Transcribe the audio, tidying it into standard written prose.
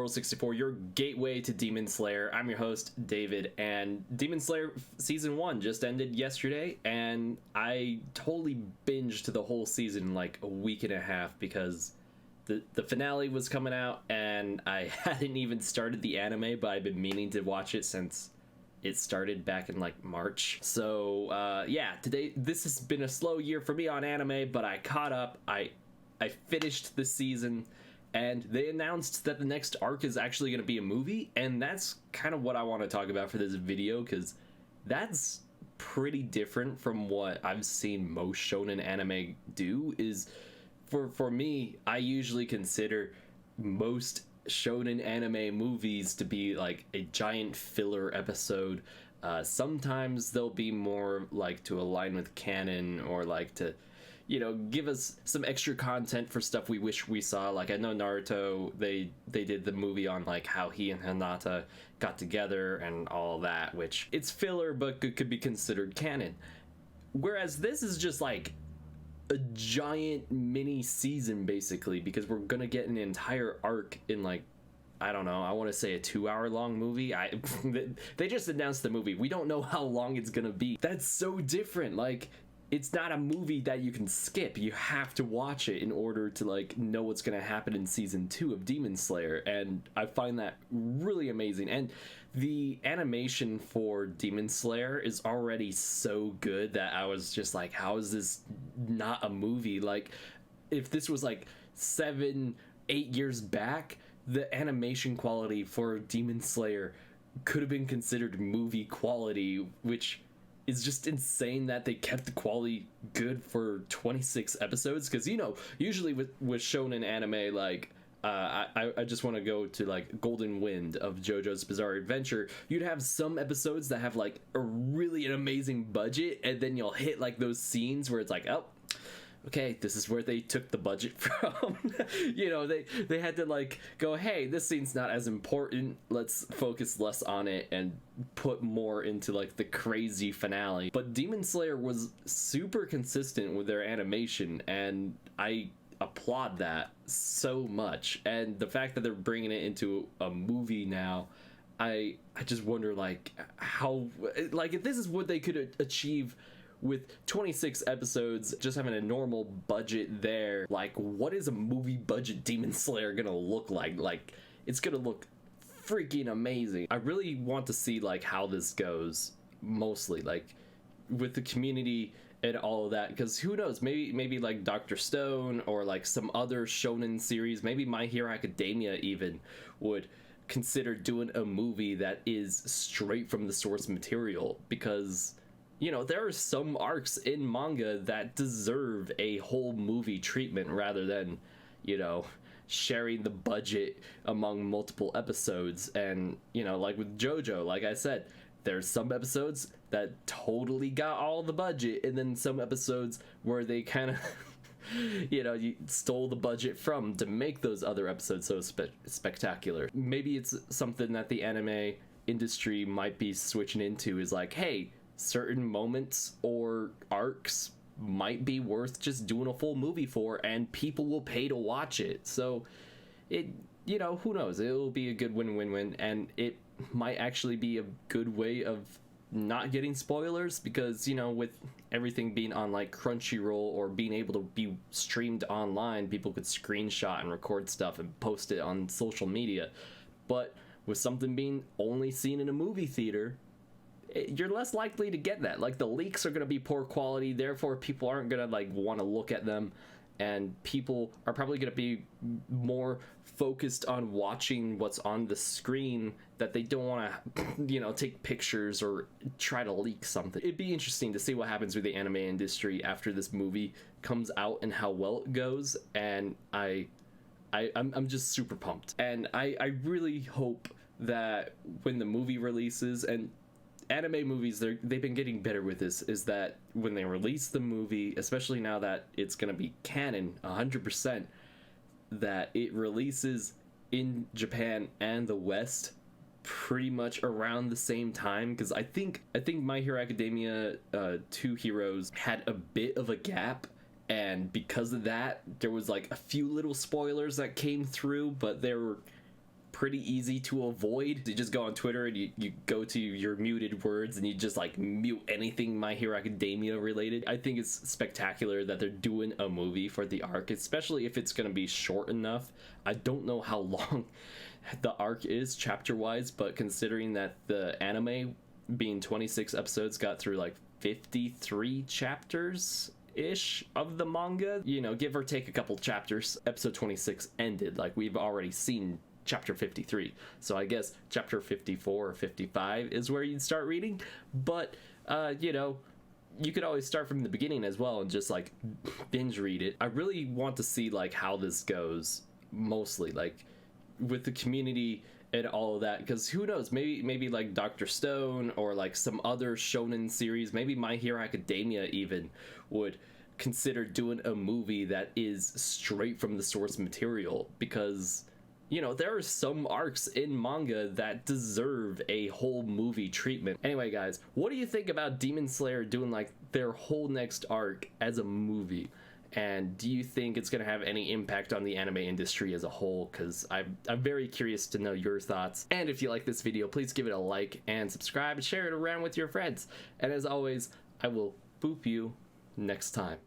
Earl64, your gateway to Demon Slayer. I'm your host, David, and Demon Slayer Season 1 just ended yesterday, and I totally binged the whole season in like a week and a half because the finale was coming out, and I hadn't even started the anime, but I've been meaning to watch it since it started back in like March. So yeah, today, this has been a slow year for me on anime, but I caught up. I finished the season, and they announced that the next arc is actually going to be a movie, and that's kind of what I want to talk about for this video, because that's pretty different from what I've seen most shonen anime do. Is for me, I usually consider most shonen anime movies to be like a giant filler episode. Sometimes they'll be more like to align with canon, or like to, you know, give us some extra content for stuff we wish we saw. Like I know Naruto, they did the movie on like how he and Hinata got together and all that, which it's filler but could be considered canon. Whereas this is just like a giant mini season basically, because we're gonna get an entire arc in like, I don't know, I want to say a 2-hour long movie. They just announced the movie. We don't know how long it's gonna be. That's so different. Like, it's not a movie that you can skip. You have to watch it in order to like know what's gonna happen in season 2 of Demon Slayer, and I find that really amazing. And the animation for Demon Slayer is already so good that I was just like, how is this not a movie? Like, if this was like 7-8 years back, the animation quality for Demon Slayer could have been considered movie quality, which is just insane that they kept the quality good for 26 episodes. Because, you know, usually with shonen anime, like I just want to go to like Golden Wind of JoJo's Bizarre Adventure. You'd have some episodes that have like a really an amazing budget, and then you'll hit like those scenes where it's like, oh, okay, this is where they took the budget from. You know, they had to like go, hey, this scene's not as important, let's focus less on it and put more into like the crazy finale. But Demon Slayer was super consistent with their animation, and I applaud that so much. And the fact that they're bringing it into a movie now, I just wonder like how, like, if this is what they could achieve with 26 episodes, just having a normal budget there, like what is a movie budget Demon Slayer gonna look like? Like, it's gonna look freaking amazing. I really want to see like how this goes, mostly like with the community and all of that, because who knows, maybe like Dr. Stone or like some other shonen series, maybe My Hero Academia even would consider doing a movie that is straight from the source material, because, you know, there are some arcs in manga that deserve a whole movie treatment rather than, you know, sharing the budget among multiple episodes. And, you know, like with JoJo, like I said, there's some episodes that totally got all the budget, and then some episodes where they kind of you know, you stole the budget from to make those other episodes so spectacular. Maybe it's something that the anime industry might be switching into, is like, hey, certain moments or arcs might be worth just doing a full movie for, and people will pay to watch it. So it, you know, who knows, it'll be a good win-win-win, and it might actually be a good way of not getting spoilers, because, you know, with everything being on like Crunchyroll or being able to be streamed online, people could screenshot and record stuff and post it on social media. But with something being only seen in a movie theater, you're less likely to get that. Like, the leaks are going to be poor quality, therefore people aren't going to like want to look at them, and people are probably going to be more focused on watching what's on the screen, that they don't want to, you know, take pictures or try to leak something. It'd be interesting to see what happens with the anime industry after this movie comes out and how well it goes, and I'm just super pumped. And I really hope that when the movie releases, and anime movies, they've been getting better with this, is that when they release the movie, especially now that it's going to be canon 100%, that it releases in Japan and the West pretty much around the same time. Because I think My Hero Academia 2 Heroes had a bit of a gap, and because of that there was like a few little spoilers that came through, but they were pretty easy to avoid. You just go on Twitter and you go to your muted words and you just like mute anything My Hero Academia related. I think it's spectacular that they're doing a movie for the arc, especially if it's going to be short enough. I don't know how long the arc is chapter wise, but considering that the anime being 26 episodes got through like 53 chapters ish of the manga, you know, give or take a couple chapters, episode 26 ended. Like, we've already seen chapter 53, so I guess chapter 54 or 55 is where you'd start reading. But you know, you could always start from the beginning as well and just like binge read it. I really want to see like how this goes, mostly like with the community and all of that, because who knows, maybe like Dr. Stone or like some other shonen series, maybe My Hero Academia even would consider doing a movie that is straight from the source material, because you know, there are some arcs in manga that deserve a whole movie treatment. Anyway, guys, what do you think about Demon Slayer doing like their whole next arc as a movie? And do you think it's going to have any impact on the anime industry as a whole? Because I'm very curious to know your thoughts. And if you like this video, please give it a like and subscribe and share it around with your friends. And as always, I will boop you next time.